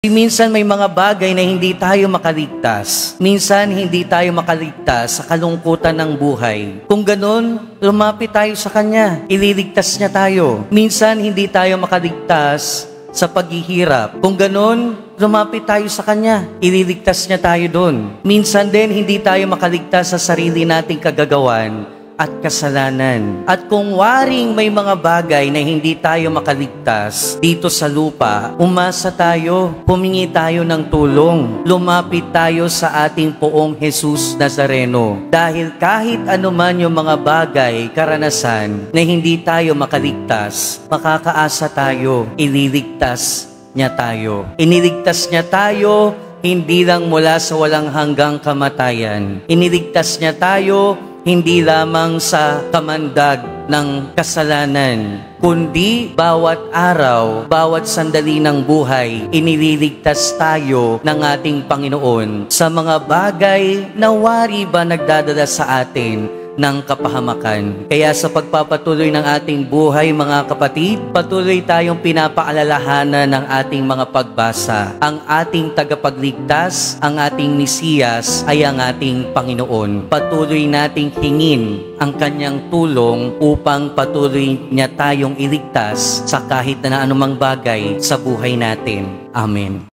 Minsan may mga bagay na hindi tayo makaligtas. Minsan hindi tayo makaligtas sa kalungkutan ng buhay. Kung ganun, lumapit tayo sa Kanya. Ililigtas niya tayo. Minsan hindi tayo makaligtas sa paghihirap. Kung ganun, lumapit tayo sa Kanya. Ililigtas niya tayo doon. Minsan din hindi tayo makaligtas sa sarili nating kagagawan at kasalanan. At kung waring may mga bagay na hindi tayo makaligtas dito sa lupa, umasa tayo, humingi tayo ng tulong, lumapit tayo sa ating Poong Jesus Nazareno. Dahil kahit anuman yung mga bagay, karanasan na hindi tayo makaligtas, makakaasa tayo, ililigtas niya tayo. Iniligtas niya tayo, hindi lang mula sa walang hanggang kamatayan. Iniligtas niya tayo, hindi lamang sa kamandag ng kasalanan, kundi bawat araw, bawat sandali ng buhay, inililigtas tayo ng ating Panginoon sa mga bagay na wari ba nagdadala sa atin ng kapahamakan. Kaya sa pagpapatuloy ng ating buhay, mga kapatid, patuloy tayong pinapaalalahanan ng ating mga pagbasa. Ang ating tagapagligtas, ang ating Mesiyas ay ang ating Panginoon. Patuloy nating hingin ang Kanyang tulong upang patuloy niya tayong iligtas sa kahit na anumang bagay sa buhay natin. Amen.